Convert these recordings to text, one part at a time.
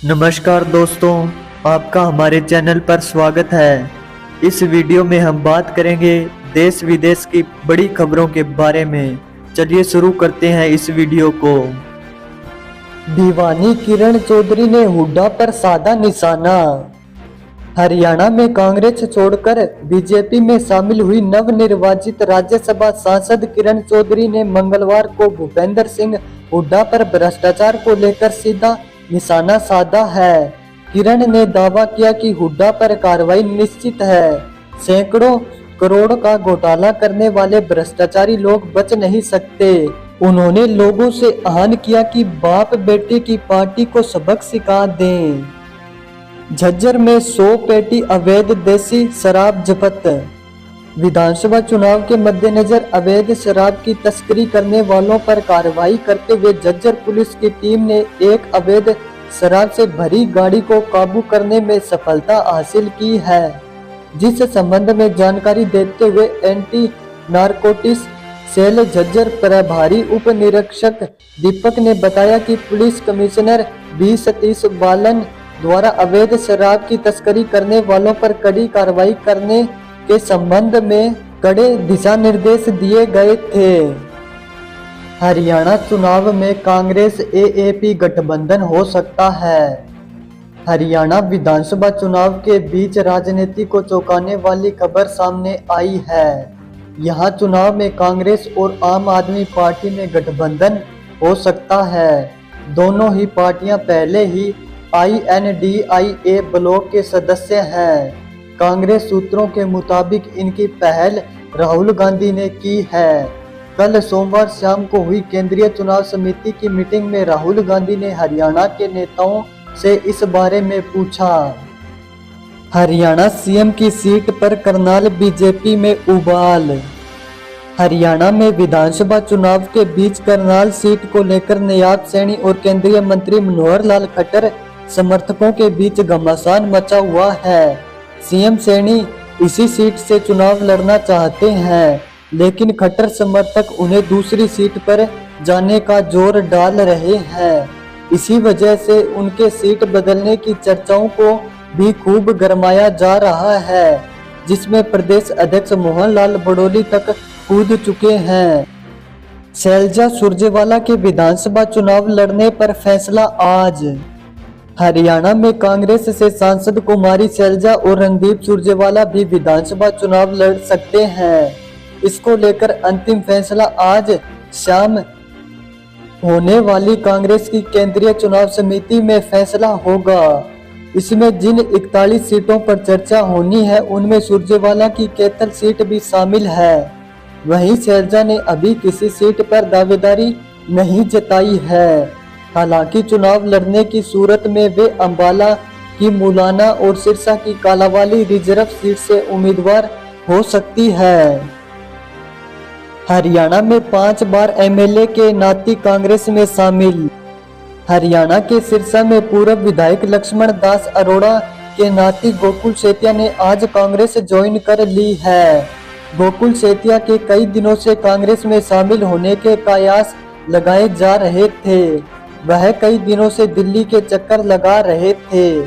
नमस्कार दोस्तों, आपका हमारे चैनल पर स्वागत है। इस वीडियो में हम बात करेंगे देश विदेश की बड़ी खबरों के बारे में। चलिए शुरू करते हैं इस वीडियो को। भिवानी किरण चौधरी ने हुड्डा पर साधा निशाना। हरियाणा में कांग्रेस छोड़कर बीजेपी में शामिल हुई नवनिर्वाचित राज्यसभा सांसद किरण चौधरी ने मंगलवार को भूपेंद्र सिंह हुड्डा पर भ्रष्टाचार को लेकर सीधा निशाना साधा है। किरण ने दावा किया कि हुड्डा पर कार्रवाई निश्चित है। सैकड़ों करोड़ का घोटाला करने वाले भ्रष्टाचारी लोग बच नहीं सकते। उन्होंने लोगों से आह्वान किया कि बाप बेटे की पार्टी को सबक सिखा दें। झज्जर में 100 पेटी अवैध देसी शराब जब्त। विधानसभा चुनाव के मद्देनजर अवैध शराब की तस्करी करने वालों पर कार्रवाई करते हुए झज्जर पुलिस की टीम ने एक अवैध शराब से भरी गाड़ी को काबू करने में सफलता हासिल की है। जिस संबंध में जानकारी देते हुए एंटी नारकोटिक्स सेल झज्जर प्रभारी उप निरीक्षक दीपक ने बताया कि पुलिस कमिश्नर बी सतीश बालन द्वारा अवैध शराब की तस्करी करने वालों पर कड़ी कार्रवाई करने के संबंध में कड़े दिशा निर्देश दिए गए थे। हरियाणा चुनाव में कांग्रेस एएपी गठबंधन हो सकता है। हरियाणा विधानसभा चुनाव के बीच राजनीति को चौंकाने वाली खबर सामने आई है। यहां चुनाव में कांग्रेस और आम आदमी पार्टी में गठबंधन हो सकता है। दोनों ही पार्टियां पहले ही INDIA ब्लॉक के सदस्य हैं। कांग्रेस सूत्रों के मुताबिक इनकी पहल राहुल गांधी ने की है। कल सोमवार शाम को हुई केंद्रीय चुनाव समिति की मीटिंग में राहुल गांधी ने हरियाणा के नेताओं से इस बारे में पूछा। हरियाणा सीएम की सीट पर करनाल बीजेपी में उबाल। हरियाणा में विधानसभा चुनाव के बीच करनाल सीट को लेकर नायब सैनी और केंद्रीय मंत्री मनोहर लाल खट्टर समर्थकों के बीच घमासान मचा हुआ है। सीएम सैनी इसी सीट से चुनाव लड़ना चाहते हैं, लेकिन खट्टर समर्थक उन्हें दूसरी सीट पर जाने का जोर डाल रहे हैं। इसी वजह से उनके सीट बदलने की चर्चाओं को भी खूब गरमाया जा रहा है, जिसमें प्रदेश अध्यक्ष मोहन लाल बड़ौली तक कूद चुके हैं। शैलजा सुरजेवाला के विधानसभा चुनाव लड़ने पर फैसला आज। हरियाणा में कांग्रेस से सांसद कुमारी शैलजा और रणदीप सुरजेवाला भी विधानसभा चुनाव लड़ सकते हैं। इसको लेकर अंतिम फैसला आज शाम होने वाली कांग्रेस की केंद्रीय चुनाव समिति में फैसला होगा। इसमें जिन 41 सीटों पर चर्चा होनी है, उनमें सुरजेवाला की कैथल सीट भी शामिल है। वहीं शैलजा ने अभी किसी सीट पर दावेदारी नहीं जताई है। हालांकि चुनाव लड़ने की सूरत में वे अंबाला की मुलाना और सिरसा की कालावाली रिजर्व सीट से उम्मीदवार हो सकती है। हरियाणा में 5 बार एमएलए के नाती कांग्रेस में शामिल। हरियाणा के सिरसा में पूर्व विधायक लक्ष्मण दास अरोड़ा के नाती गोकुल सेतिया ने आज कांग्रेस ज्वाइन कर ली है। गोकुल सेतिया के कई दिनों से कांग्रेस में शामिल होने के कयास लगाए जा रहे थे। वह कई दिनों से दिल्ली के चक्कर लगा रहे थे।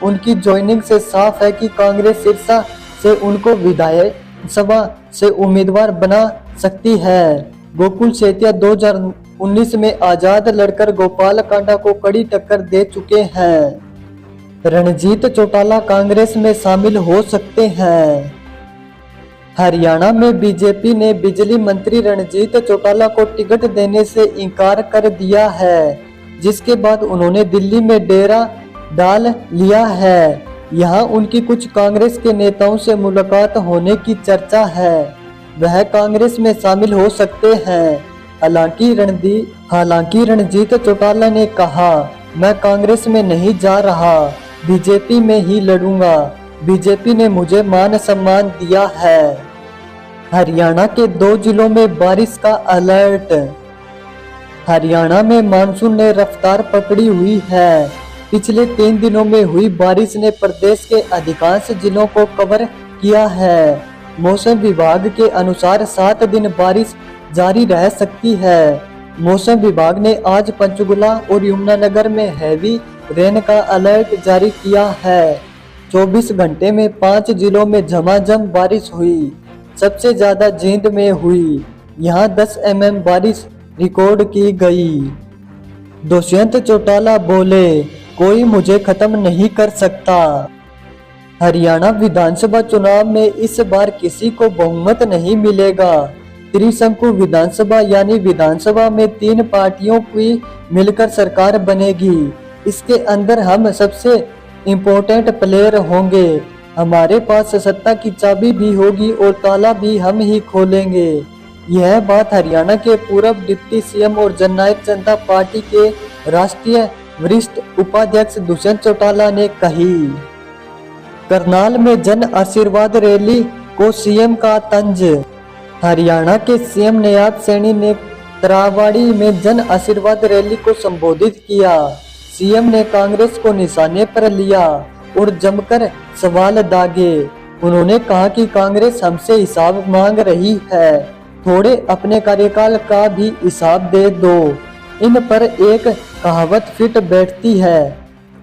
उनकी ज्वाइनिंग से साफ है कि कांग्रेस सिरसा से उनको विधायक सभा से उम्मीदवार बना सकती है। गोकुल सेतिया 2019 में आजाद लड़कर गोपाल कांडा को कड़ी टक्कर दे चुके हैं। रणजीत चौटाला कांग्रेस में शामिल हो सकते हैं। हरियाणा में बीजेपी ने बिजली मंत्री रणजीत चौटाला को टिकट देने से इनकार कर दिया है, जिसके बाद उन्होंने दिल्ली में डेरा डाल लिया है। यहाँ उनकी कुछ कांग्रेस के नेताओं से मुलाकात होने की चर्चा है। वह कांग्रेस में शामिल हो सकते हैं। हालांकि रणजीत चौटाला ने कहा, मैं कांग्रेस में नहीं जा रहा, बीजेपी में ही लड़ूंगा। बीजेपी ने मुझे मान सम्मान दिया है। हरियाणा के 2 जिलों में बारिश का अलर्ट। हरियाणा में मानसून ने रफ्तार पकड़ी हुई है। पिछले 3 दिनों में हुई बारिश ने प्रदेश के अधिकांश जिलों को कवर किया है। मौसम विभाग के अनुसार 7 दिन बारिश जारी रह सकती है। मौसम विभाग ने आज पंचकुला और यमुनानगर में हैवी रेन का अलर्ट जारी किया है। 24 घंटे में 5 जिलों में झमाझम बारिश हुई। सबसे ज्यादा जींद में हुई, यहाँ 10 mm बारिश रिकॉर्ड की गई। दुष्यंत चौटाला बोले, कोई मुझे खत्म नहीं कर सकता। हरियाणा विधानसभा चुनाव में इस बार किसी को बहुमत नहीं मिलेगा। त्रिशंकु विधानसभा यानी विधानसभा में 3 पार्टियों की मिलकर सरकार बनेगी। इसके अंदर हम सबसे इम्पोर्टेंट प्लेयर होंगे। हमारे पास सत्ता की चाबी भी होगी और ताला भी हम ही खोलेंगे। यह बात हरियाणा के पूर्व डिप्टी सीएम और जननायक जनता पार्टी के राष्ट्रीय वरिष्ठ उपाध्यक्ष दुष्यंत चौटाला ने कही। करनाल में जन आशीर्वाद रैली को सीएम का तंज। हरियाणा के सीएम नायब सैनी ने तरावाड़ी में जन आशीर्वाद रैली को संबोधित किया। सीएम ने कांग्रेस को निशाने पर लिया और जमकर सवाल दागे। उन्होंने कहा कि कांग्रेस हमसे हिसाब मांग रही है, थोड़े अपने कार्यकाल का भी हिसाब दे दो। इन पर एक कहावत फिट बैठती है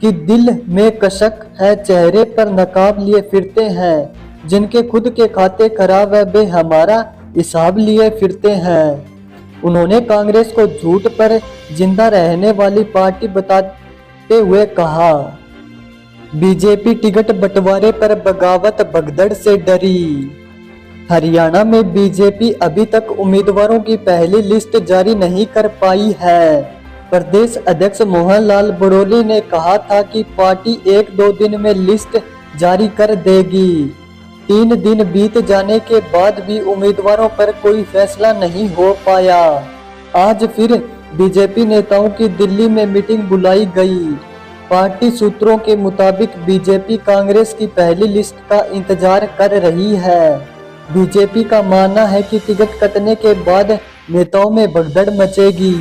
कि दिल में कशक है, चेहरे पर नकाब लिए फिरते हैं। जिनके खुद के खाते खराब है वे हमारा हिसाब लिए फिरते हैं। उन्होंने कांग्रेस को झूठ पर जिंदा रहने वाली पार्टी बताते हुए कहा, बीजेपी टिकट बंटवारे पर बगावत भगदड़ से डरी। हरियाणा में बीजेपी अभी तक उम्मीदवारों की पहली लिस्ट जारी नहीं कर पाई है। प्रदेश अध्यक्ष मोहन लाल बड़ोली ने कहा था कि पार्टी 1-2 दिन में लिस्ट जारी कर देगी। 3 दिन बीत जाने के बाद भी उम्मीदवारों पर कोई फैसला नहीं हो पाया। आज फिर बीजेपी नेताओं की दिल्ली में मीटिंग बुलाई गई। पार्टी सूत्रों के मुताबिक बीजेपी कांग्रेस की पहली लिस्ट का इंतजार कर रही है। बीजेपी का मानना है कि टिकट कटने के बाद नेताओं में भगदड़ मचेगी।